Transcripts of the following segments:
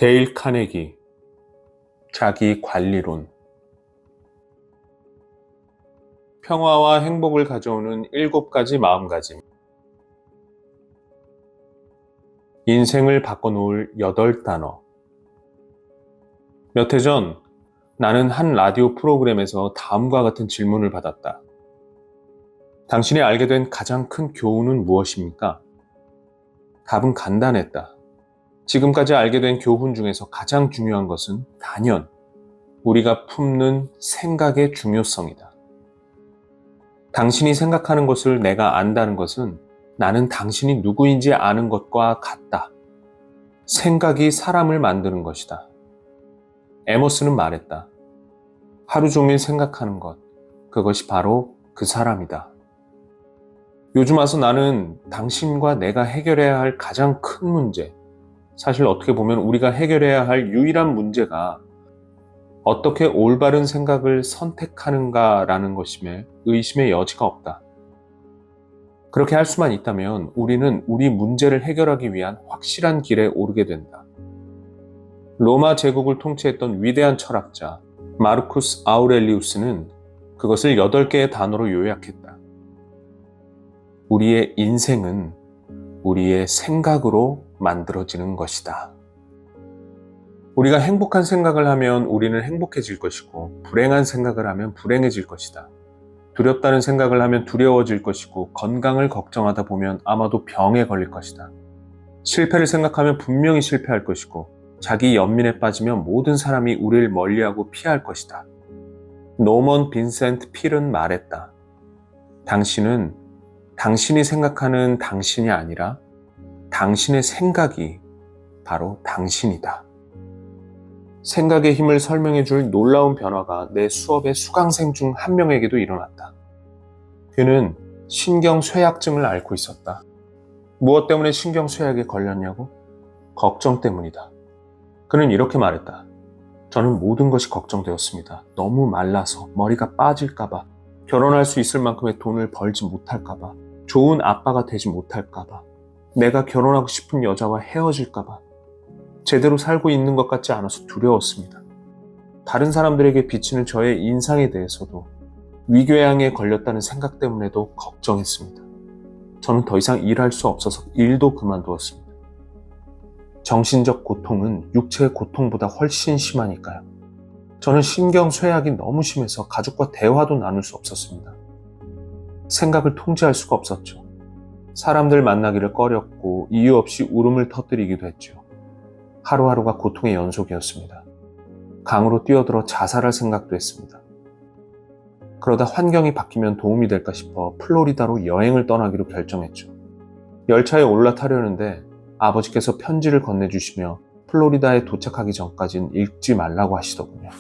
데일 카네기, 자기 관리론. 평화와 행복을 가져오는 7가지 마음가짐. 인생을 바꿔놓을 8단어. 몇 해 전 나는 한 라디오 프로그램에서 다음과 같은 질문을 받았다. 당신이 알게 된 가장 큰 교훈은 무엇입니까? 답은 간단했다. 지금까지 알게 된 교훈 중에서 가장 중요한 것은 단연 우리가 품는 생각의 중요성이다. 당신이 생각하는 것을 내가 안다는 것은 나는 당신이 누구인지 아는 것과 같다. 생각이 사람을 만드는 것이다. 에머스는 말했다. 하루 종일 생각하는 것, 그것이 바로 그 사람이다. 요즘 와서 나는 당신과 내가 해결해야 할 가장 큰 문제, 사실 어떻게 보면 우리가 해결해야 할 유일한 문제가 어떻게 올바른 생각을 선택하는가라는 것임에 의심의 여지가 없다. 그렇게 할 수만 있다면 우리는 우리 문제를 해결하기 위한 확실한 길에 오르게 된다. 로마 제국을 통치했던 위대한 철학자 마르쿠스 아우렐리우스는 그것을 8개의 단어로 요약했다. 우리의 인생은 우리의 생각으로 만들어지는 것이다. 우리가 행복한 생각을 하면 우리는 행복해질 것이고, 불행한 생각을 하면 불행해질 것이다. 두렵다는 생각을 하면 두려워질 것이고, 건강을 걱정하다 보면 아마도 병에 걸릴 것이다. 실패를 생각하면 분명히 실패할 것이고, 자기 연민에 빠지면 모든 사람이 우리를 멀리하고 피할 것이다. 노먼 빈센트 필은 말했다. 당신은 당신이 생각하는 당신이 아니라 당신의 생각이 바로 당신이다. 생각의 힘을 설명해 줄 놀라운 변화가 내 수업의 수강생 중 한 명에게도 일어났다. 그는 신경쇠약증을 앓고 있었다. 무엇 때문에 신경쇠약에 걸렸냐고? 걱정 때문이다. 그는 이렇게 말했다. 저는 모든 것이 걱정되었습니다. 너무 말라서, 머리가 빠질까봐, 결혼할 수 있을 만큼의 돈을 벌지 못할까봐, 좋은 아빠가 되지 못할까봐, 내가 결혼하고 싶은 여자와 헤어질까봐, 제대로 살고 있는 것 같지 않아서 두려웠습니다. 다른 사람들에게 비치는 저의 인상에 대해서도 위궤양에 걸렸다는 생각 때문에도 걱정했습니다. 저는 더 이상 일할 수 없어서 일도 그만두었습니다. 정신적 고통은 육체의 고통보다 훨씬 심하니까요. 저는 신경쇠약이 너무 심해서 가족과 대화도 나눌 수 없었습니다. 생각을 통제할 수가 없었죠. 사람들 만나기를 꺼렸고 이유 없이 울음을 터뜨리기도 했죠. 하루하루가 고통의 연속이었습니다. 강으로 뛰어들어 자살할 생각도 했습니다. 그러다 환경이 바뀌면 도움이 될까 싶어 플로리다로 여행을 떠나기로 결정했죠. 열차에 올라타려는데 아버지께서 편지를 건네주시며 플로리다에 도착하기 전까진 읽지 말라고 하시더군요.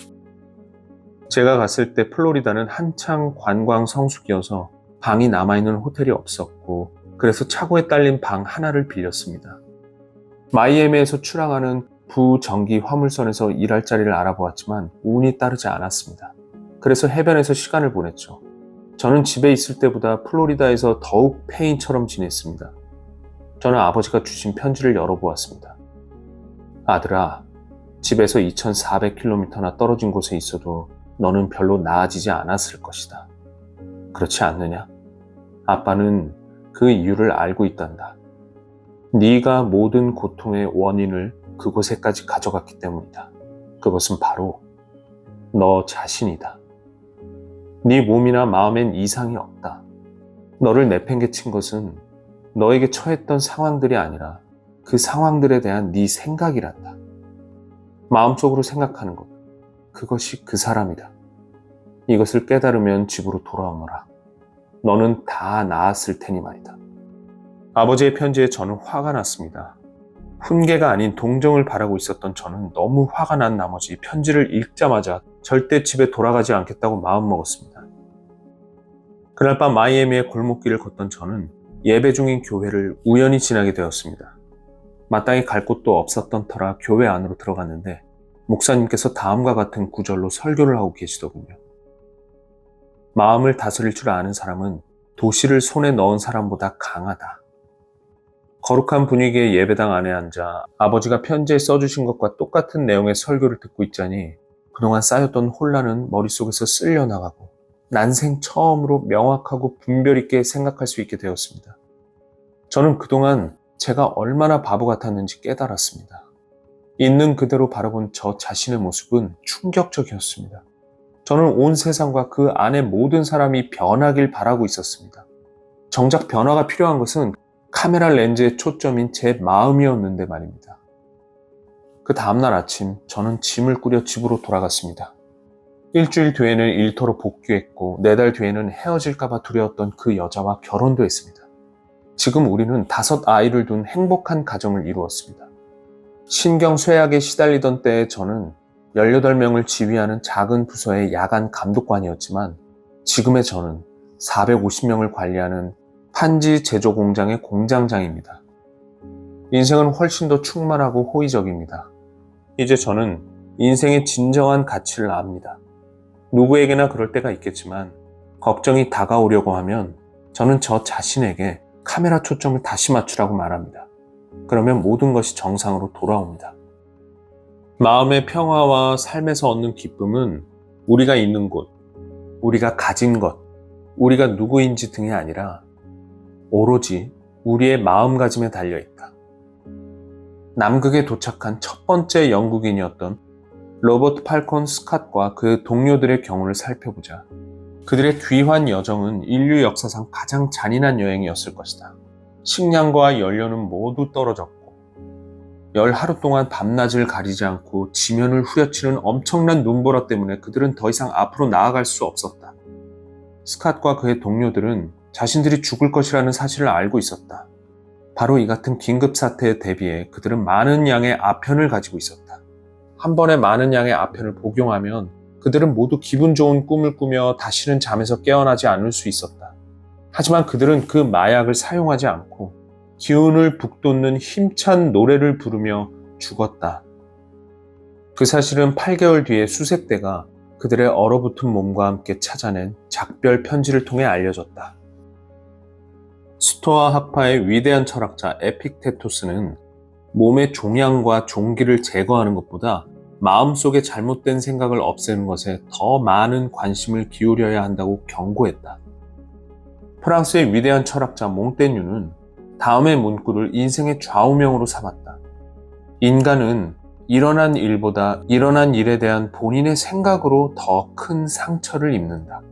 제가 갔을 때 플로리다는 한창 관광 성수기여서 방이 남아있는 호텔이 없었고, 그래서 차고에 딸린 방 하나를 빌렸습니다. 마이애미에서 출항하는 부전기 화물선에서 일할 자리를 알아보았지만 운이 따르지 않았습니다. 그래서 해변에서 시간을 보냈죠. 저는 집에 있을 때보다 플로리다에서 더욱 폐인처럼 지냈습니다. 저는 아버지가 주신 편지를 열어보았습니다. 아들아, 집에서 2400km나 떨어진 곳에 있어도 너는 별로 나아지지 않았을 것이다. 그렇지 않느냐? 아빠는 그 이유를 알고 있단다. 네가 모든 고통의 원인을 그곳에까지 가져갔기 때문이다. 그것은 바로 너 자신이다. 네 몸이나 마음엔 이상이 없다. 너를 내팽개친 것은 너에게 처했던 상황들이 아니라 그 상황들에 대한 네 생각이란다. 마음속으로 생각하는 것, 그것이 그 사람이다. 이것을 깨달으면 집으로 돌아오너라. 너는 다 나았을 테니 말이다. 아버지의 편지에 저는 화가 났습니다. 훈계가 아닌 동정을 바라고 있었던 저는 너무 화가 난 나머지 편지를 읽자마자 절대 집에 돌아가지 않겠다고 마음먹었습니다. 그날 밤 마이애미의 골목길을 걷던 저는 예배 중인 교회를 우연히 지나게 되었습니다. 마땅히 갈 곳도 없었던 터라 교회 안으로 들어갔는데 목사님께서 다음과 같은 구절로 설교를 하고 계시더군요. 마음을 다스릴 줄 아는 사람은 도시를 손에 넣은 사람보다 강하다. 거룩한 분위기의 예배당 안에 앉아 아버지가 편지에 써주신 것과 똑같은 내용의 설교를 듣고 있자니 그동안 쌓였던 혼란은 머릿속에서 쓸려나가고 난생 처음으로 명확하고 분별 있게 생각할 수 있게 되었습니다. 저는 그동안 제가 얼마나 바보 같았는지 깨달았습니다. 있는 그대로 바라본 저 자신의 모습은 충격적이었습니다. 저는 온 세상과 그 안의 모든 사람이 변하길 바라고 있었습니다. 정작 변화가 필요한 것은 카메라 렌즈의 초점인 제 마음이었는데 말입니다. 그 다음날 아침 저는 짐을 꾸려 집으로 돌아갔습니다. 일주일 뒤에는 일터로 복귀했고 4달 뒤에는 헤어질까봐 두려웠던 그 여자와 결혼도 했습니다. 지금 우리는 5 아이를 둔 행복한 가정을 이루었습니다. 신경쇠약에 시달리던 때에 저는 18명을 지휘하는 작은 부서의 야간 감독관이었지만 지금의 저는 450명을 관리하는 판지 제조 공장의 공장장입니다. 인생은 훨씬 더 충만하고 호의적입니다. 이제 저는 인생의 진정한 가치를 압니다. 누구에게나 그럴 때가 있겠지만 걱정이 다가오려고 하면 저는 저 자신에게 카메라 초점을 다시 맞추라고 말합니다. 그러면 모든 것이 정상으로 돌아옵니다. 마음의 평화와 삶에서 얻는 기쁨은 우리가 있는 곳, 우리가 가진 것, 우리가 누구인지 등이 아니라 오로지 우리의 마음가짐에 달려있다. 남극에 도착한 첫 번째 영국인이었던 로버트 팔콘 스캇과 그 동료들의 경우를 살펴보자. 그들의 귀환 여정은 인류 역사상 가장 잔인한 여행이었을 것이다. 식량과 연료는 모두 떨어졌고 열 하루 동안 밤낮을 가리지 않고 지면을 후려치는 엄청난 눈보라 때문에 그들은 더 이상 앞으로 나아갈 수 없었다. 스캇과 그의 동료들은 자신들이 죽을 것이라는 사실을 알고 있었다. 바로 이 같은 긴급 사태에 대비해 그들은 많은 양의 아편을 가지고 있었다. 한 번에 많은 양의 아편을 복용하면 그들은 모두 기분 좋은 꿈을 꾸며 다시는 잠에서 깨어나지 않을 수 있었다. 하지만 그들은 그 마약을 사용하지 않고 기운을 북돋는 힘찬 노래를 부르며 죽었다. 그 사실은 8개월 뒤에 수색대가 그들의 얼어붙은 몸과 함께 찾아낸 작별 편지를 통해 알려졌다. 스토아 학파의 위대한 철학자 에픽테토스는 몸의 종양과 종기를 제거하는 것보다 마음속의 잘못된 생각을 없애는 것에 더 많은 관심을 기울여야 한다고 경고했다. 프랑스의 위대한 철학자 몽테뉴는 다음의 문구를 인생의 좌우명으로 삼았다. 인간은 일어난 일보다 일어난 일에 대한 본인의 생각으로 더 큰 상처를 입는다.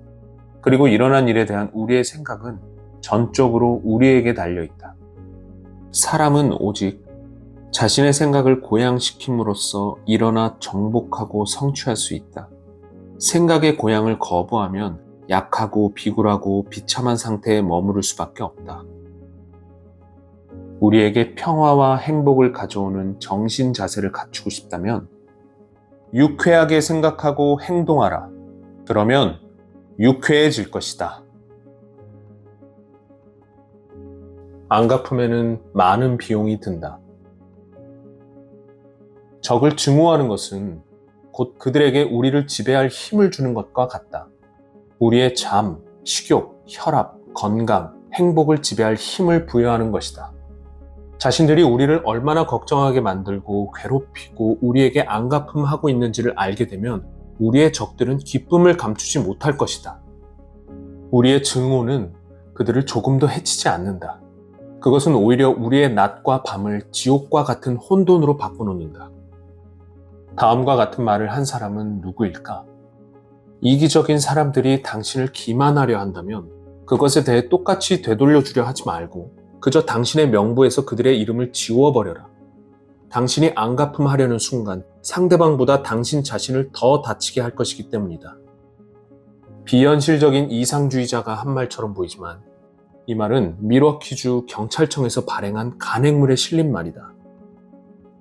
그리고 일어난 일에 대한 우리의 생각은 전적으로 우리에게 달려있다. 사람은 오직 자신의 생각을 고양시킴으로써 일어나 정복하고 성취할 수 있다. 생각의 고양을 거부하면 약하고 비굴하고 비참한 상태에 머무를 수밖에 없다. 우리에게 평화와 행복을 가져오는 정신 자세를 갖추고 싶다면 유쾌하게 생각하고 행동하라. 그러면 유쾌해질 것이다. 안 갚으면 많은 비용이 든다. 적을 증오하는 것은 곧 그들에게 우리를 지배할 힘을 주는 것과 같다. 우리의 잠, 식욕, 혈압, 건강, 행복을 지배할 힘을 부여하는 것이다. 자신들이 우리를 얼마나 걱정하게 만들고 괴롭히고 우리에게 안갚음하고 있는지를 알게 되면 우리의 적들은 기쁨을 감추지 못할 것이다. 우리의 증오는 그들을 조금도 해치지 않는다. 그것은 오히려 우리의 낮과 밤을 지옥과 같은 혼돈으로 바꿔놓는다. 다음과 같은 말을 한 사람은 누구일까? 이기적인 사람들이 당신을 기만하려 한다면 그것에 대해 똑같이 되돌려주려 하지 말고 그저 당신의 명부에서 그들의 이름을 지워버려라. 당신이 안갚음하려는 순간 상대방보다 당신 자신을 더 다치게 할 것이기 때문이다. 비현실적인 이상주의자가 한 말처럼 보이지만 이 말은 밀워키주 경찰청에서 발행한 간행물에 실린 말이다.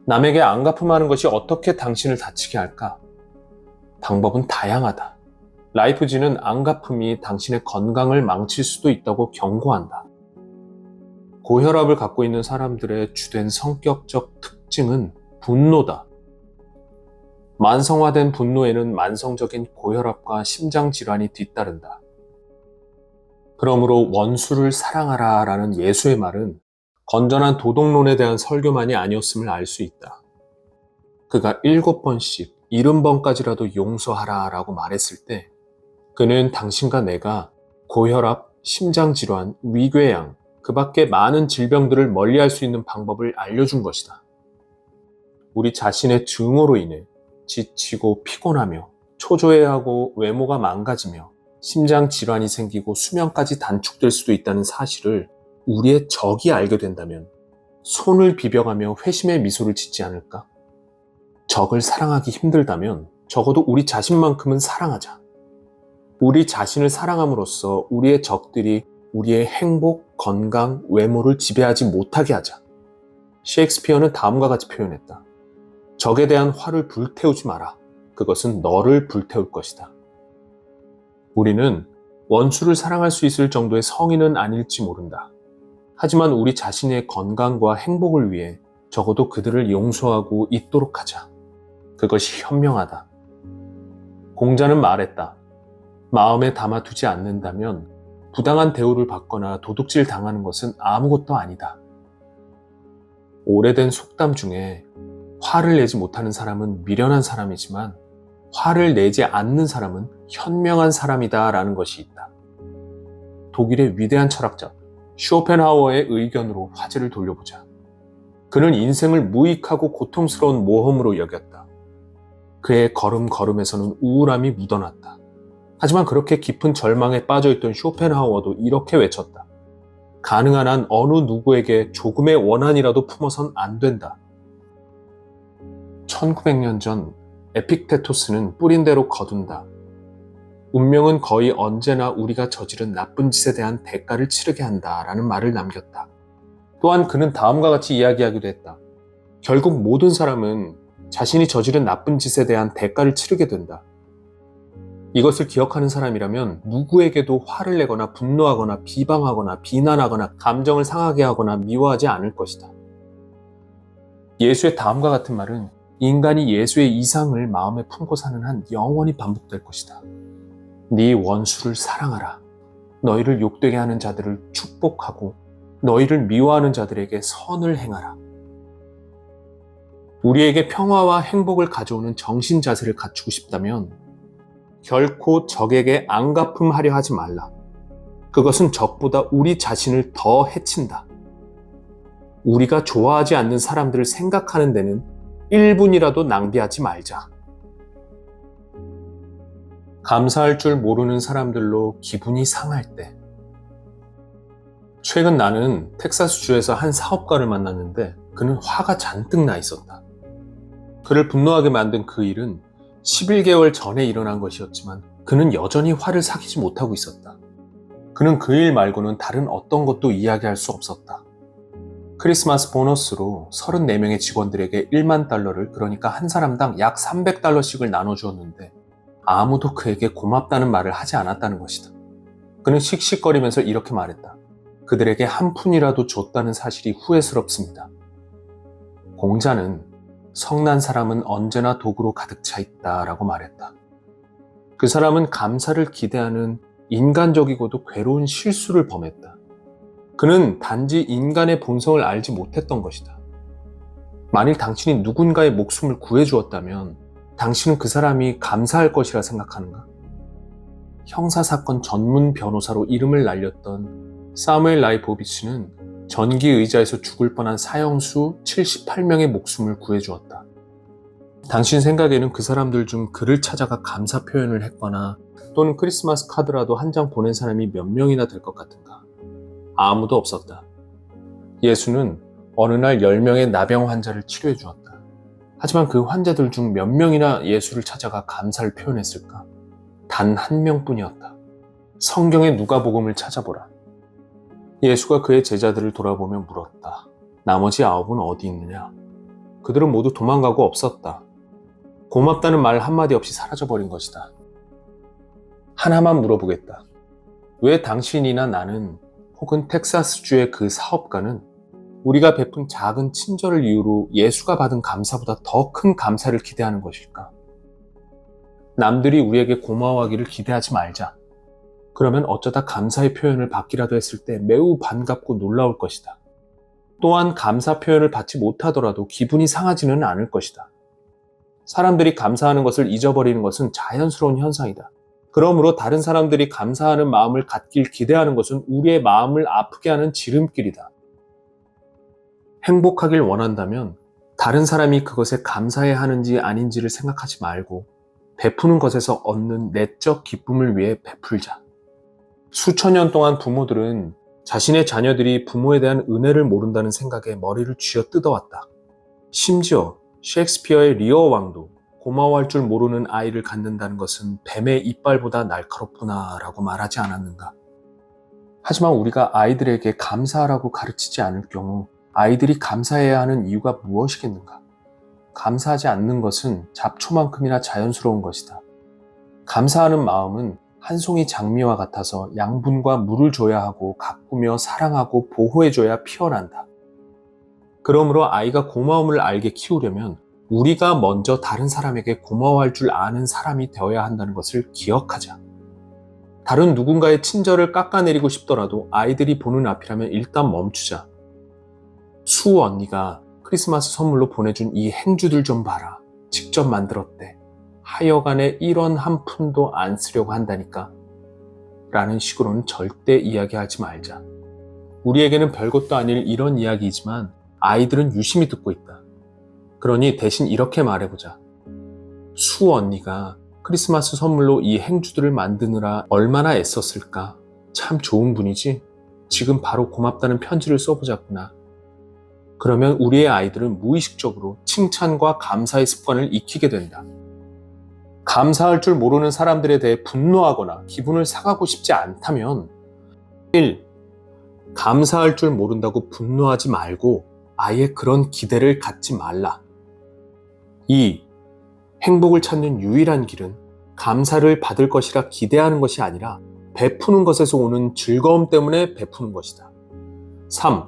남에게 안갚음하는 것이 어떻게 당신을 다치게 할까? 방법은 다양하다. 라이프지는 안갚음이 당신의 건강을 망칠 수도 있다고 경고한다. 고혈압을 갖고 있는 사람들의 주된 성격적 특징은 분노다. 만성화된 분노에는 만성적인 고혈압과 심장질환이 뒤따른다. 그러므로 원수를 사랑하라 라는 예수의 말은 건전한 도덕론에 대한 설교만이 아니었음을 알 수 있다. 그가 7번씩 70번까지라도 용서하라 라고 말했을 때 그는 당신과 내가 고혈압, 심장질환, 위궤양, 그 밖에 많은 질병들을 멀리할 수 있는 방법을 알려준 것이다. 우리 자신의 증오로 인해 지치고 피곤하며 초조해하고 외모가 망가지며 심장질환이 생기고 수명까지 단축될 수도 있다는 사실을 우리의 적이 알게 된다면 손을 비벼가며 회심의 미소를 짓지 않을까? 적을 사랑하기 힘들다면 적어도 우리 자신만큼은 사랑하자. 우리 자신을 사랑함으로써 우리의 적들이 우리의 행복, 건강, 외모를 지배하지 못하게 하자. 셰익스피어는 다음과 같이 표현했다. 적에 대한 화를 불태우지 마라. 그것은 너를 불태울 것이다. 우리는 원수를 사랑할 수 있을 정도의 성인은 아닐지 모른다. 하지만 우리 자신의 건강과 행복을 위해 적어도 그들을 용서하고 잊도록 하자. 그것이 현명하다. 공자는 말했다. 마음에 담아두지 않는다면 부당한 대우를 받거나 도둑질 당하는 것은 아무것도 아니다. 오래된 속담 중에 화를 내지 못하는 사람은 미련한 사람이지만 화를 내지 않는 사람은 현명한 사람이다 라는 것이 있다. 독일의 위대한 철학자 쇼펜하우어의 의견으로 화제를 돌려보자. 그는 인생을 무익하고 고통스러운 모험으로 여겼다. 그의 걸음걸음에서는 우울함이 묻어났다. 하지만 그렇게 깊은 절망에 빠져있던 쇼펜하우어도 이렇게 외쳤다. 가능한 한 어느 누구에게 조금의 원한이라도 품어선 안 된다. 1900년 전 에픽테토스는 뿌린 대로 거둔다. 운명은 거의 언제나 우리가 저지른 나쁜 짓에 대한 대가를 치르게 한다라는 말을 남겼다. 또한 그는 다음과 같이 이야기하기도 했다. 결국 모든 사람은 자신이 저지른 나쁜 짓에 대한 대가를 치르게 된다. 이것을 기억하는 사람이라면 누구에게도 화를 내거나 분노하거나 비방하거나 비난하거나 감정을 상하게 하거나 미워하지 않을 것이다. 예수의 다음과 같은 말은 인간이 예수의 이상을 마음에 품고 사는 한 영원히 반복될 것이다. 네 원수를 사랑하라. 너희를 욕되게 하는 자들을 축복하고 너희를 미워하는 자들에게 선을 행하라. 우리에게 평화와 행복을 가져오는 정신 자세를 갖추고 싶다면 결코 적에게 안갚음하려 하지 말라. 그것은 적보다 우리 자신을 더 해친다. 우리가 좋아하지 않는 사람들을 생각하는 데는 1분이라도 낭비하지 말자. 감사할 줄 모르는 사람들로 기분이 상할 때. 최근 나는 텍사스주에서 한 사업가를 만났는데 그는 화가 잔뜩 나 있었다. 그를 분노하게 만든 그 일은 11개월 전에 일어난 것이었지만 그는 여전히 화를 삭히지 못하고 있었다. 그는 그 일 말고는 다른 어떤 것도 이야기할 수 없었다. 크리스마스 보너스로 34명의 직원들에게 1만 달러를 그러니까 한 사람당 약 300달러씩을 나눠주었는데 아무도 그에게 고맙다는 말을 하지 않았다는 것이다. 그는 씩씩거리면서 이렇게 말했다. 그들에게 한 푼이라도 줬다는 사실이 후회스럽습니다. 공자는 성난 사람은 언제나 도구로 가득 차 있다라고 말했다. 그 사람은 감사를 기대하는 인간적이고도 괴로운 실수를 범했다. 그는 단지 인간의 본성을 알지 못했던 것이다. 만일 당신이 누군가의 목숨을 구해주었다면 당신은 그 사람이 감사할 것이라 생각하는가? 형사사건 전문 변호사로 이름을 날렸던 사무엘 라이보비치는 전기 의자에서 죽을 뻔한 사형수 78명의 목숨을 구해주었다. 당신 생각에는 그 사람들 중 그를 찾아가 감사 표현을 했거나 또는 크리스마스 카드라도 한 장 보낸 사람이 몇 명이나 될 것 같은가? 아무도 없었다. 예수는 어느 날 10명의 나병 환자를 치료해 주었다. 하지만 그 환자들 중 몇 명이나 예수를 찾아가 감사를 표현했을까? 단 한 명뿐이었다. 성경의 누가복음을 찾아보라. 예수가 그의 제자들을 돌아보며 물었다. 나머지 9은 어디 있느냐? 그들은 모두 도망가고 없었다. 고맙다는 말 한마디 없이 사라져버린 것이다. 하나만 물어보겠다. 왜 당신이나 나는 혹은 텍사스주의 그 사업가는 우리가 베푼 작은 친절을 이유로 예수가 받은 감사보다 더 큰 감사를 기대하는 것일까? 남들이 우리에게 고마워하기를 기대하지 말자. 그러면 어쩌다 감사의 표현을 받기라도 했을 때 매우 반갑고 놀라울 것이다. 또한 감사 표현을 받지 못하더라도 기분이 상하지는 않을 것이다. 사람들이 감사하는 것을 잊어버리는 것은 자연스러운 현상이다. 그러므로 다른 사람들이 감사하는 마음을 갖길 기대하는 것은 우리의 마음을 아프게 하는 지름길이다. 행복하길 원한다면 다른 사람이 그것에 감사해야 하는지 아닌지를 생각하지 말고 베푸는 것에서 얻는 내적 기쁨을 위해 베풀자. 수천 년 동안 부모들은 자신의 자녀들이 부모에 대한 은혜를 모른다는 생각에 머리를 쥐어 뜯어왔다. 심지어 셰익스피어의 리어 왕도 고마워할 줄 모르는 아이를 갖는다는 것은 뱀의 이빨보다 날카롭구나 라고 말하지 않았는가. 하지만 우리가 아이들에게 감사하라고 가르치지 않을 경우 아이들이 감사해야 하는 이유가 무엇이겠는가? 감사하지 않는 것은 잡초만큼이나 자연스러운 것이다. 감사하는 마음은 한 송이 장미와 같아서 양분과 물을 줘야 하고 가꾸며 사랑하고 보호해줘야 피어난다. 그러므로 아이가 고마움을 알게 키우려면 우리가 먼저 다른 사람에게 고마워할 줄 아는 사람이 되어야 한다는 것을 기억하자. 다른 누군가의 친절을 깎아내리고 싶더라도 아이들이 보는 앞이라면 일단 멈추자. 수 언니가 크리스마스 선물로 보내준 이 행주들 좀 봐라. 직접 만들었대. 하여간에 1원 한 푼도 안 쓰려고 한다니까. 라는 식으로는 절대 이야기하지 말자. 우리에게는 별것도 아닐 이런 이야기이지만 아이들은 유심히 듣고 있다. 그러니 대신 이렇게 말해보자. 수 언니가 크리스마스 선물로 이 행주들을 만드느라 얼마나 애썼을까. 참 좋은 분이지. 지금 바로 고맙다는 편지를 써보자꾸나. 그러면 우리의 아이들은 무의식적으로 칭찬과 감사의 습관을 익히게 된다. 감사할 줄 모르는 사람들에 대해 분노하거나 기분을 상하고 싶지 않다면 1. 감사할 줄 모른다고 분노하지 말고 아예 그런 기대를 갖지 말라. 2. 행복을 찾는 유일한 길은 감사를 받을 것이라 기대하는 것이 아니라 베푸는 것에서 오는 즐거움 때문에 베푸는 것이다. 3.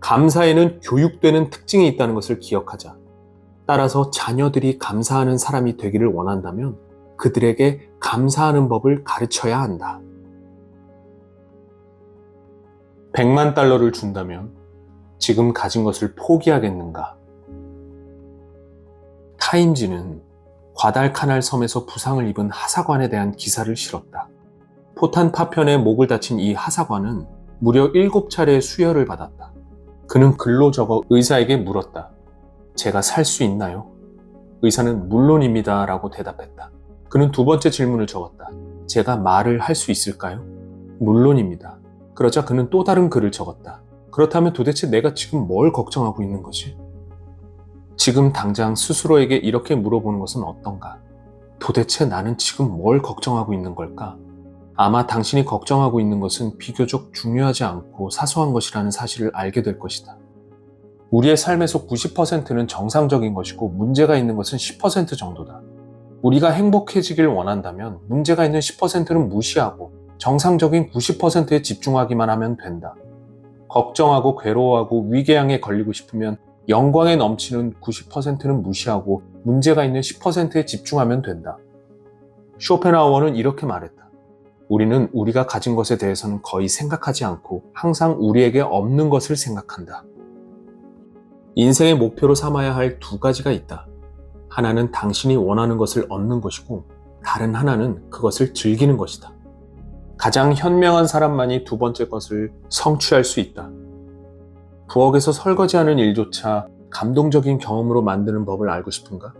감사에는 교육되는 특징이 있다는 것을 기억하자. 따라서 자녀들이 감사하는 사람이 되기를 원한다면 그들에게 감사하는 법을 가르쳐야 한다. 100만 달러를 준다면 지금 가진 것을 포기하겠는가? 타임지는 과달카날 섬에서 부상을 입은 하사관에 대한 기사를 실었다. 포탄 파편에 목을 다친 이 하사관은 무려 7차례의 수혈을 받았다. 그는 글로 적어 의사에게 물었다. 제가 살 수 있나요? 의사는 물론입니다 라고 대답했다. 그는 두 번째 질문을 적었다. 제가 말을 할 수 있을까요? 물론입니다. 그러자 그는 또 다른 글을 적었다. 그렇다면 도대체 내가 지금 뭘 걱정하고 있는 거지? 지금 당장 스스로에게 이렇게 물어보는 것은 어떤가? 도대체 나는 지금 뭘 걱정하고 있는 걸까? 아마 당신이 걱정하고 있는 것은 비교적 중요하지 않고 사소한 것이라는 사실을 알게 될 것이다. 우리의 삶에서 90%는 정상적인 것이고 문제가 있는 것은 10% 정도다. 우리가 행복해지길 원한다면 문제가 있는 10%는 무시하고 정상적인 90%에 집중하기만 하면 된다. 걱정하고 괴로워하고 위궤양에 걸리고 싶으면 영광에 넘치는 90%는 무시하고 문제가 있는 10%에 집중하면 된다. 쇼펜하우어는 이렇게 말했다. 우리는 우리가 가진 것에 대해서는 거의 생각하지 않고 항상 우리에게 없는 것을 생각한다. 인생의 목표로 삼아야 할 두 가지가 있다. 하나는 당신이 원하는 것을 얻는 것이고 다른 하나는 그것을 즐기는 것이다. 가장 현명한 사람만이 두 번째 것을 성취할 수 있다. 부엌에서 설거지하는 일조차 감동적인 경험으로 만드는 법을 알고 싶은가?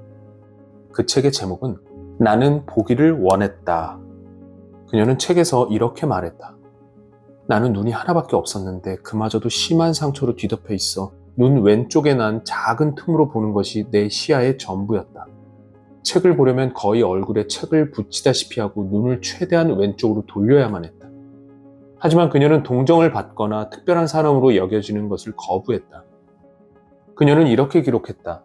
그 책의 제목은 나는 보기를 원했다. 그녀는 책에서 이렇게 말했다. 나는 눈이 하나밖에 없었는데 그마저도 심한 상처로 뒤덮여 있어 눈 왼쪽에 난 작은 틈으로 보는 것이 내 시야의 전부였다. 책을 보려면 거의 얼굴에 책을 붙이다시피 하고 눈을 최대한 왼쪽으로 돌려야만 했다. 하지만 그녀는 동정을 받거나 특별한 사람으로 여겨지는 것을 거부했다. 그녀는 이렇게 기록했다.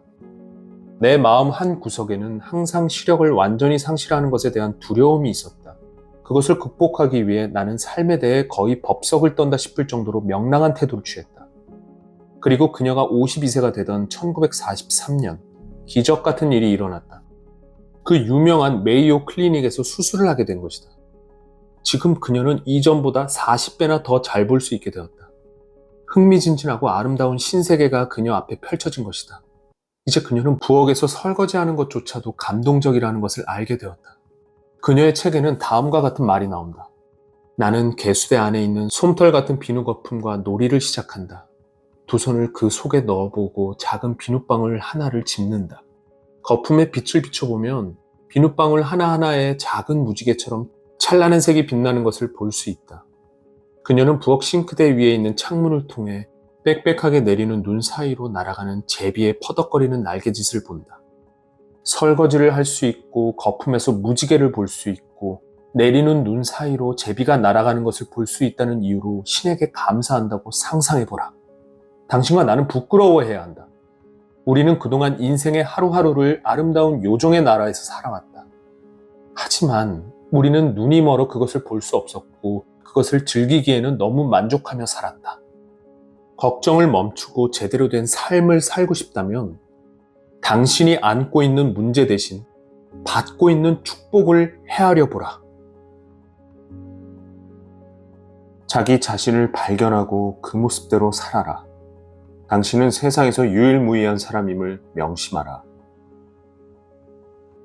내 마음 한 구석에는 항상 시력을 완전히 상실하는 것에 대한 두려움이 있었다. 그것을 극복하기 위해 나는 삶에 대해 거의 법석을 떤다 싶을 정도로 명랑한 태도를 취했다. 그리고 그녀가 52세가 되던 1943년 기적 같은 일이 일어났다. 그 유명한 메이오 클리닉에서 수술을 하게 된 것이다. 지금 그녀는 이전보다 40배나 더 잘 볼 수 있게 되었다. 흥미진진하고 아름다운 신세계가 그녀 앞에 펼쳐진 것이다. 이제 그녀는 부엌에서 설거지하는 것조차도 감동적이라는 것을 알게 되었다. 그녀의 책에는 다음과 같은 말이 나온다. 나는 개수대 안에 있는 솜털 같은 비누 거품과 놀이를 시작한다. 두 손을 그 속에 넣어보고 작은 비눗방울 하나를 집는다. 거품에 빛을 비춰보면 비눗방울 하나하나에 작은 무지개처럼 찬란한 색이 빛나는 것을 볼 수 있다. 그녀는 부엌 싱크대 위에 있는 창문을 통해 빽빽하게 내리는 눈 사이로 날아가는 제비의 퍼덕거리는 날개짓을 본다. 설거지를 할 수 있고 거품에서 무지개를 볼 수 있고 내리는 눈 사이로 제비가 날아가는 것을 볼 수 있다는 이유로 신에게 감사한다고 상상해보라. 당신과 나는 부끄러워해야 한다. 우리는 그동안 인생의 하루하루를 아름다운 요정의 나라에서 살아왔다. 하지만 우리는 눈이 멀어 그것을 볼 수 없었고 그것을 즐기기에는 너무 만족하며 살았다. 걱정을 멈추고 제대로 된 삶을 살고 싶다면 당신이 안고 있는 문제 대신 받고 있는 축복을 헤아려 보라. 자기 자신을 발견하고 그 모습대로 살아라. 당신은 세상에서 유일무이한 사람임을 명심하라.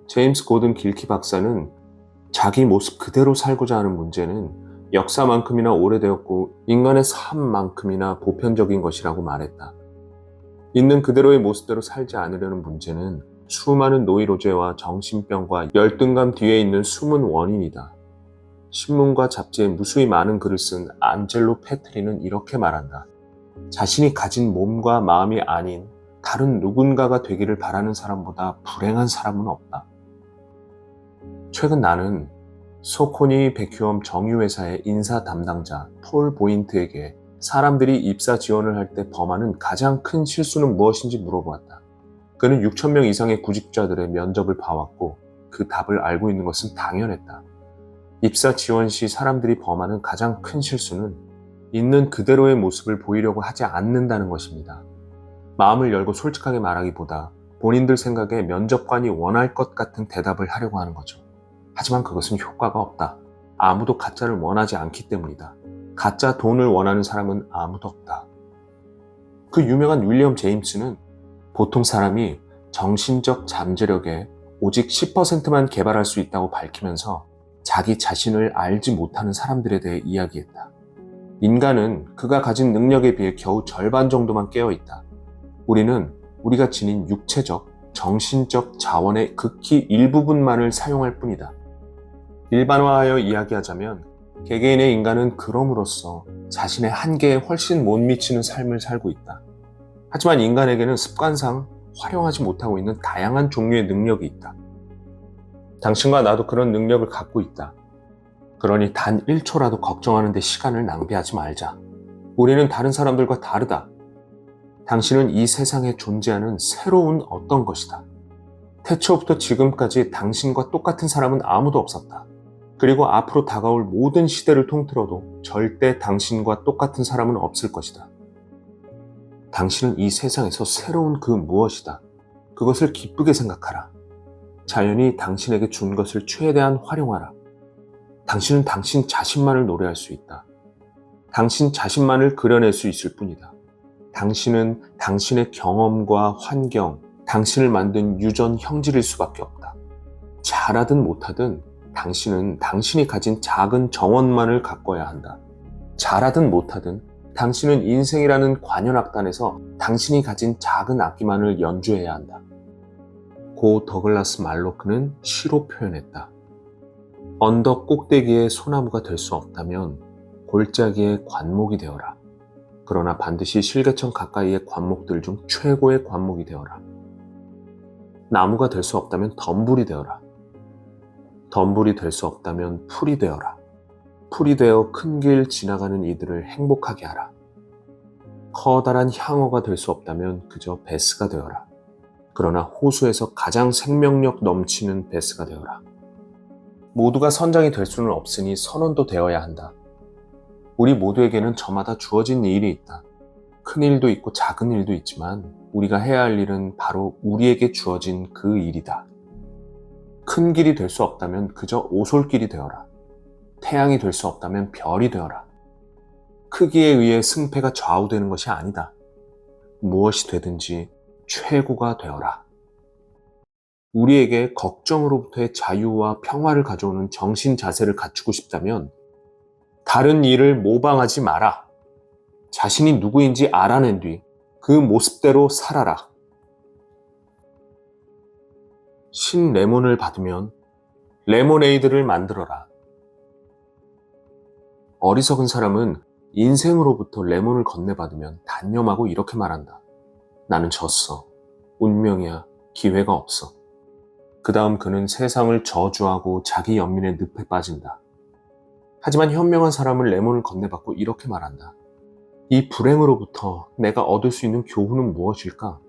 제임스 고든 길키 박사는 자기 모습 그대로 살고자 하는 문제는 역사만큼이나 오래되었고 인간의 삶만큼이나 보편적인 것이라고 말했다. 있는 그대로의 모습대로 살지 않으려는 문제는 수많은 노이로제와 정신병과 열등감 뒤에 있는 숨은 원인이다. 신문과 잡지에 무수히 많은 글을 쓴 안젤로 페트리는 이렇게 말한다. 자신이 가진 몸과 마음이 아닌 다른 누군가가 되기를 바라는 사람보다 불행한 사람은 없다. 최근 나는 소코니 백휴엄 정유회사의 인사 담당자 폴 보인트에게 사람들이 입사 지원을 할 때 범하는 가장 큰 실수는 무엇인지 물어보았다. 그는 6,000명 이상의 구직자들의 면접을 봐왔고 그 답을 알고 있는 것은 당연했다. 입사 지원 시 사람들이 범하는 가장 큰 실수는 있는 그대로의 모습을 보이려고 하지 않는다는 것입니다. 마음을 열고 솔직하게 말하기보다 본인들 생각에 면접관이 원할 것 같은 대답을 하려고 하는 거죠. 하지만 그것은 효과가 없다. 아무도 가짜를 원하지 않기 때문이다. 가짜 돈을 원하는 사람은 아무도 없다. 그 유명한 윌리엄 제임스는 보통 사람이 정신적 잠재력의 오직 10%만 개발할 수 있다고 밝히면서 자기 자신을 알지 못하는 사람들에 대해 이야기했다. 인간은 그가 가진 능력에 비해 겨우 절반 정도만 깨어있다. 우리는 우리가 지닌 육체적, 정신적 자원의 극히 일부분만을 사용할 뿐이다. 일반화하여 이야기하자면 개개인의 인간은 그럼으로써 자신의 한계에 훨씬 못 미치는 삶을 살고 있다. 하지만 인간에게는 습관상 활용하지 못하고 있는 다양한 종류의 능력이 있다. 당신과 나도 그런 능력을 갖고 있다. 그러니 단 1초라도 걱정하는 데 시간을 낭비하지 말자. 우리는 다른 사람들과 다르다. 당신은 이 세상에 존재하는 새로운 어떤 것이다. 태초부터 지금까지 당신과 똑같은 사람은 아무도 없었다. 그리고 앞으로 다가올 모든 시대를 통틀어도 절대 당신과 똑같은 사람은 없을 것이다. 당신은 이 세상에서 새로운 그 무엇이다. 그것을 기쁘게 생각하라. 자연이 당신에게 준 것을 최대한 활용하라. 당신은 당신 자신만을 노래할 수 있다. 당신 자신만을 그려낼 수 있을 뿐이다. 당신은 당신의 경험과 환경, 당신을 만든 유전 형질일 수밖에 없다. 잘하든 못하든 당신은 당신이 가진 작은 정원만을 가꿔야 한다. 잘하든 못하든 당신은 인생이라는 관현악단에서 당신이 가진 작은 악기만을 연주해야 한다. 고 더글라스 말로크는 시로 표현했다. 언덕 꼭대기의 소나무가 될 수 없다면 골짜기의 관목이 되어라. 그러나 반드시 실개천 가까이의 관목들 중 최고의 관목이 되어라. 나무가 될 수 없다면 덤불이 되어라. 덤불이 될 수 없다면 풀이 되어라. 풀이 되어 큰 길 지나가는 이들을 행복하게 하라. 커다란 향어가 될 수 없다면 그저 베스가 되어라. 그러나 호수에서 가장 생명력 넘치는 베스가 되어라. 모두가 선장이 될 수는 없으니 선원도 되어야 한다. 우리 모두에게는 저마다 주어진 일이 있다. 큰 일도 있고 작은 일도 있지만 우리가 해야 할 일은 바로 우리에게 주어진 그 일이다. 큰 길이 될 수 없다면 그저 오솔길이 되어라. 태양이 될 수 없다면 별이 되어라. 크기에 의해 승패가 좌우되는 것이 아니다. 무엇이 되든지 최고가 되어라. 우리에게 걱정으로부터의 자유와 평화를 가져오는 정신 자세를 갖추고 싶다면 다른 일을 모방하지 마라. 자신이 누구인지 알아낸 뒤 그 모습대로 살아라. 신레몬을 받으면 레모네이드를 만들어라. 어리석은 사람은 인생으로부터 레몬을 건네받으면 단념하고 이렇게 말한다. 나는 졌어. 운명이야. 기회가 없어. 그 다음 그는 세상을 저주하고 자기 연민의 늪에 빠진다. 하지만 현명한 사람은 레몬을 건네받고 이렇게 말한다. 이 불행으로부터 내가 얻을 수 있는 교훈은 무엇일까?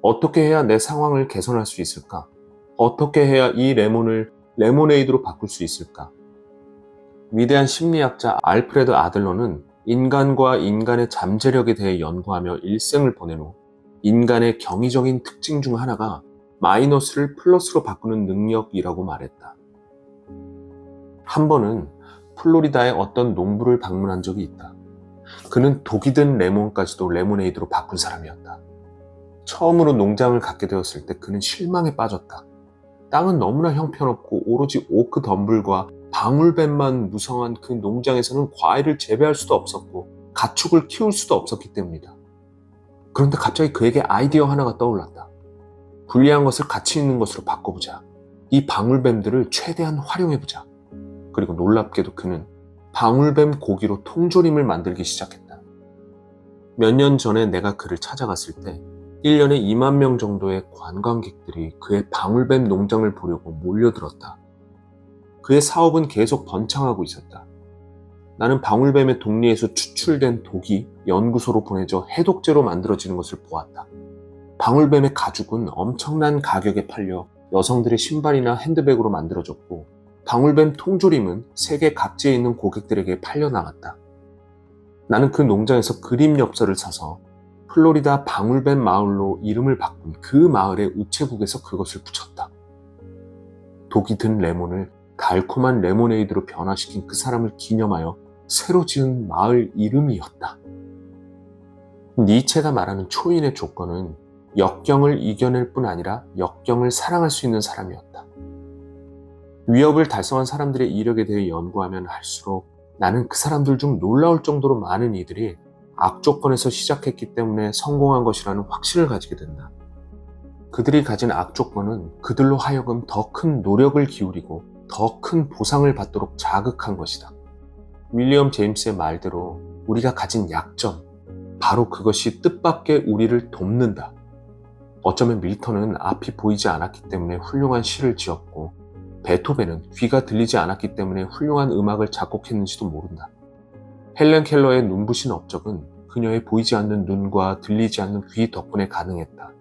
어떻게 해야 내 상황을 개선할 수 있을까? 어떻게 해야 이 레몬을 레모네이드로 바꿀 수 있을까? 위대한 심리학자 알프레드 아들러는 인간과 인간의 잠재력에 대해 연구하며 일생을 보낸 후 인간의 경이적인 특징 중 하나가 마이너스를 플러스로 바꾸는 능력이라고 말했다. 한 번은 플로리다의 어떤 농부를 방문한 적이 있다. 그는 독이 든 레몬까지도 레모네이드로 바꾼 사람이었다. 처음으로 농장을 갖게 되었을 때 그는 실망에 빠졌다. 땅은 너무나 형편없고 오로지 오크 덤불과 방울뱀만 무성한 그 농장에서는 과일을 재배할 수도 없었고 가축을 키울 수도 없었기 때문이다. 그런데 갑자기 그에게 아이디어 하나가 떠올랐다. 불리한 것을 가치 있는 것으로 바꿔보자. 이 방울뱀들을 최대한 활용해보자. 그리고 놀랍게도 그는 방울뱀 고기로 통조림을 만들기 시작했다. 몇 년 전에 내가 그를 찾아갔을 때 1년에 2만 명 정도의 관광객들이 그의 방울뱀 농장을 보려고 몰려들었다. 그의 사업은 계속 번창하고 있었다. 나는 방울뱀의 독리에서 추출된 독이 연구소로 보내져 해독제로 만들어지는 것을 보았다. 방울뱀의 가죽은 엄청난 가격에 팔려 여성들의 신발이나 핸드백으로 만들어졌고 방울뱀 통조림은 세계 각지에 있는 고객들에게 팔려나갔다. 나는 그 농장에서 그림 엽서를 사서 플로리다 방울뱀 마을로 이름을 바꾼 그 마을의 우체국에서 그것을 붙였다. 독이 든 레몬을 달콤한 레모네이드로 변화시킨 그 사람을 기념하여 새로 지은 마을 이름이었다. 니체가 말하는 초인의 조건은 역경을 이겨낼 뿐 아니라 역경을 사랑할 수 있는 사람이었다. 위협을 달성한 사람들의 이력에 대해 연구하면 할수록 나는 그 사람들 중 놀라울 정도로 많은 이들이 악조건에서 시작했기 때문에 성공한 것이라는 확신을 가지게 된다. 그들이 가진 악조건은 그들로 하여금 더 큰 노력을 기울이고 더 큰 보상을 받도록 자극한 것이다. 윌리엄 제임스의 말대로 우리가 가진 약점, 바로 그것이 뜻밖의 우리를 돕는다. 어쩌면 밀턴은 앞이 보이지 않았기 때문에 훌륭한 시를 지었고 베토벤은 귀가 들리지 않았기 때문에 훌륭한 음악을 작곡했는지도 모른다. 헬렌 켈러의 눈부신 업적은 그녀의 보이지 않는 눈과 들리지 않는 귀 덕분에 가능했다.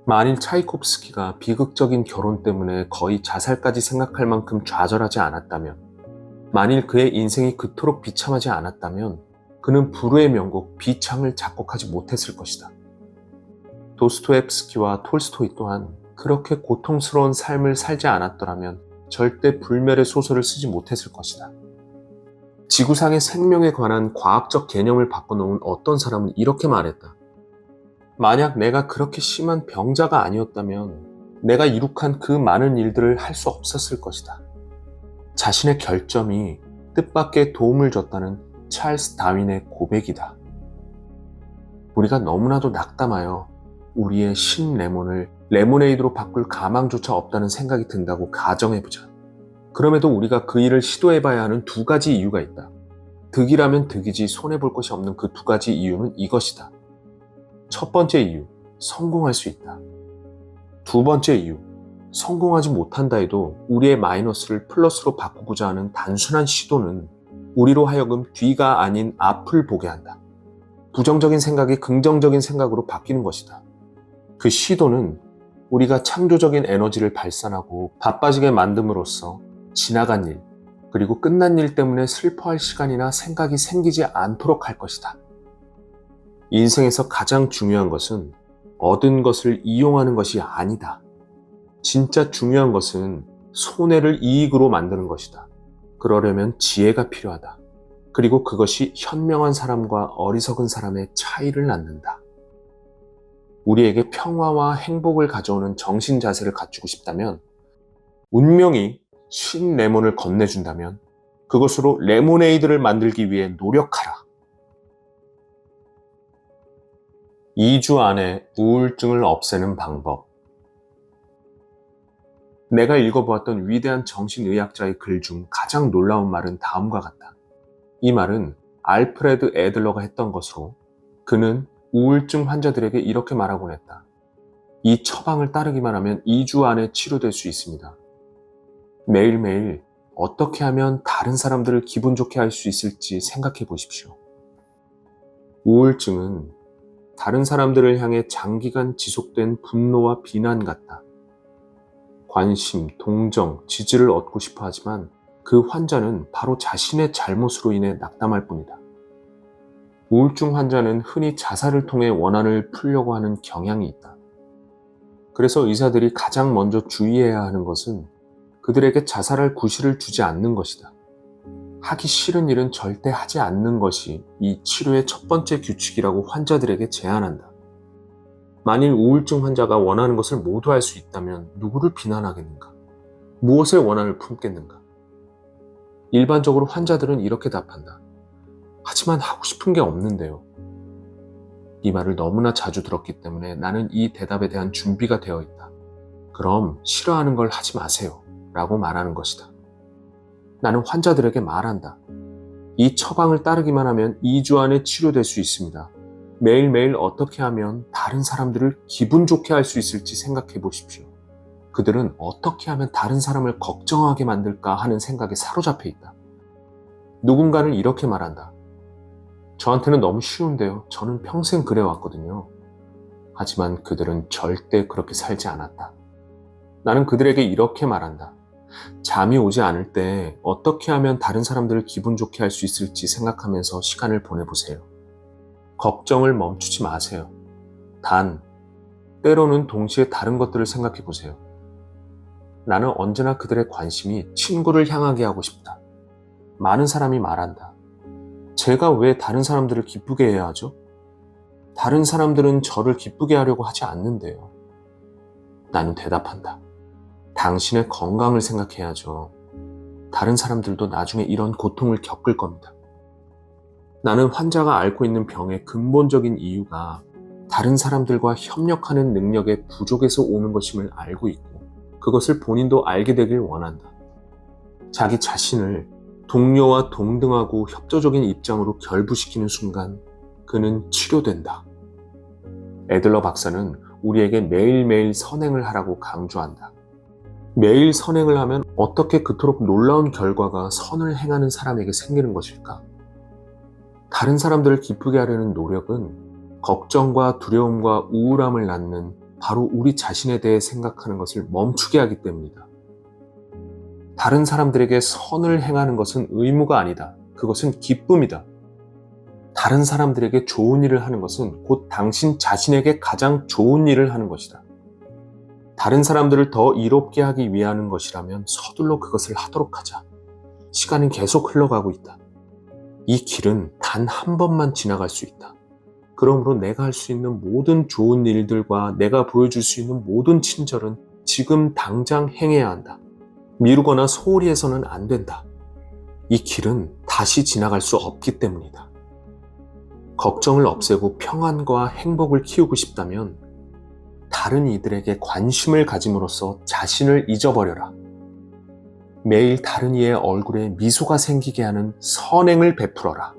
만일 차이콥스키가 비극적인 결혼 때문에 거의 자살까지 생각할 만큼 좌절하지 않았다면, 만일 그의 인생이 그토록 비참하지 않았다면 그는 불후의 명곡 비창을 작곡하지 못했을 것이다. 도스토옙스키와 톨스토이 또한 그렇게 고통스러운 삶을 살지 않았더라면 절대 불멸의 소설을 쓰지 못했을 것이다. 지구상의 생명에 관한 과학적 개념을 바꿔놓은 어떤 사람은 이렇게 말했다. 만약 내가 그렇게 심한 병자가 아니었다면 내가 이룩한 그 많은 일들을 할 수 없었을 것이다. 자신의 결점이 뜻밖의 도움을 줬다는 찰스 다윈의 고백이다. 우리가 너무나도 낙담하여 우리의 신레몬을 레모네이드로 바꿀 가망조차 없다는 생각이 든다고 가정해보자. 그럼에도 우리가 그 일을 시도해봐야 하는 두 가지 이유가 있다. 득이라면 득이지 손해볼 것이 없는 그 두 가지 이유는 이것이다. 첫 번째 이유, 성공할 수 있다. 두 번째 이유, 성공하지 못한다 해도 우리의 마이너스를 플러스로 바꾸고자 하는 단순한 시도는 우리로 하여금 뒤가 아닌 앞을 보게 한다. 부정적인 생각이 긍정적인 생각으로 바뀌는 것이다. 그 시도는 우리가 창조적인 에너지를 발산하고 바빠지게 만듦으로써 지나간 일, 그리고 끝난 일 때문에 슬퍼할 시간이나 생각이 생기지 않도록 할 것이다. 인생에서 가장 중요한 것은 얻은 것을 이용하는 것이 아니다. 진짜 중요한 것은 손해를 이익으로 만드는 것이다. 그러려면 지혜가 필요하다. 그리고 그것이 현명한 사람과 어리석은 사람의 차이를 낳는다. 우리에게 평화와 행복을 가져오는 정신 자세를 갖추고 싶다면, 운명이 신 레몬을 건네준다면 그것으로 레모네이드를 만들기 위해 노력하라. 2주 안에 우울증을 없애는 방법. 내가 읽어보았던 위대한 정신의학자의 글 중 가장 놀라운 말은 다음과 같다. 이 말은 알프레드 애들러가 했던 것으로, 그는 우울증 환자들에게 이렇게 말하곤 했다. 이 처방을 따르기만 하면 2주 안에 치료될 수 있습니다. 매일매일 어떻게 하면 다른 사람들을 기분 좋게 할 수 있을지 생각해 보십시오. 우울증은 다른 사람들을 향해 장기간 지속된 분노와 비난 같다. 관심, 동정, 지지를 얻고 싶어 하지만 그 환자는 바로 자신의 잘못으로 인해 낙담할 뿐이다. 우울증 환자는 흔히 자살을 통해 원한을 풀려고 하는 경향이 있다. 그래서 의사들이 가장 먼저 주의해야 하는 것은 그들에게 자살할 구실을 주지 않는 것이다. 하기 싫은 일은 절대 하지 않는 것이 이 치료의 첫 번째 규칙이라고 환자들에게 제안한다. 만일 우울증 환자가 원하는 것을 모두 할 수 있다면 누구를 비난하겠는가? 무엇에 원한을 품겠는가? 일반적으로 환자들은 이렇게 답한다. 하지만 하고 싶은 게 없는데요. 이 말을 너무나 자주 들었기 때문에 나는 이 대답에 대한 준비가 되어 있다. 그럼 싫어하는 걸 하지 마세요. 라고 말하는 것이다. 나는 환자들에게 말한다. 이 처방을 따르기만 하면 2주 안에 치료될 수 있습니다. 매일매일 어떻게 하면 다른 사람들을 기분 좋게 할 수 있을지 생각해 보십시오. 그들은 어떻게 하면 다른 사람을 걱정하게 만들까 하는 생각에 사로잡혀 있다. 누군가는 이렇게 말한다. 저한테는 너무 쉬운데요. 저는 평생 그래왔거든요. 하지만 그들은 절대 그렇게 살지 않았다. 나는 그들에게 이렇게 말한다. 잠이 오지 않을 때 어떻게 하면 다른 사람들을 기분 좋게 할 수 있을지 생각하면서 시간을 보내보세요. 걱정을 멈추지 마세요. 단, 때로는 동시에 다른 것들을 생각해 보세요. 나는 언제나 그들의 관심이 친구를 향하게 하고 싶다. 많은 사람이 말한다. 제가 왜 다른 사람들을 기쁘게 해야 하죠? 다른 사람들은 저를 기쁘게 하려고 하지 않는데요. 나는 대답한다. 당신의 건강을 생각해야죠. 다른 사람들도 나중에 이런 고통을 겪을 겁니다. 나는 환자가 앓고 있는 병의 근본적인 이유가 다른 사람들과 협력하는 능력의 부족에서 오는 것임을 알고 있고, 그것을 본인도 알게 되길 원한다. 자기 자신을 동료와 동등하고 협조적인 입장으로 결부시키는 순간 그는 치료된다. 애들러 박사는 우리에게 매일매일 선행을 하라고 강조한다. 매일 선행을 하면 어떻게 그토록 놀라운 결과가 선을 행하는 사람에게 생기는 것일까? 다른 사람들을 기쁘게 하려는 노력은 걱정과 두려움과 우울함을 낳는 바로 우리 자신에 대해 생각하는 것을 멈추게 하기 때문이다. 다른 사람들에게 선을 행하는 것은 의무가 아니다. 그것은 기쁨이다. 다른 사람들에게 좋은 일을 하는 것은 곧 당신 자신에게 가장 좋은 일을 하는 것이다. 다른 사람들을 더 이롭게 하기 위하는 것이라면 서둘러 그것을 하도록 하자. 시간은 계속 흘러가고 있다. 이 길은 단 한 번만 지나갈 수 있다. 그러므로 내가 할 수 있는 모든 좋은 일들과 내가 보여줄 수 있는 모든 친절은 지금 당장 행해야 한다. 미루거나 소홀히 해서는 안 된다. 이 길은 다시 지나갈 수 없기 때문이다. 걱정을 없애고 평안과 행복을 키우고 싶다면 다른 이들에게 관심을 가짐으로써 자신을 잊어버려라. 매일 다른 이의 얼굴에 미소가 생기게 하는 선행을 베풀어라.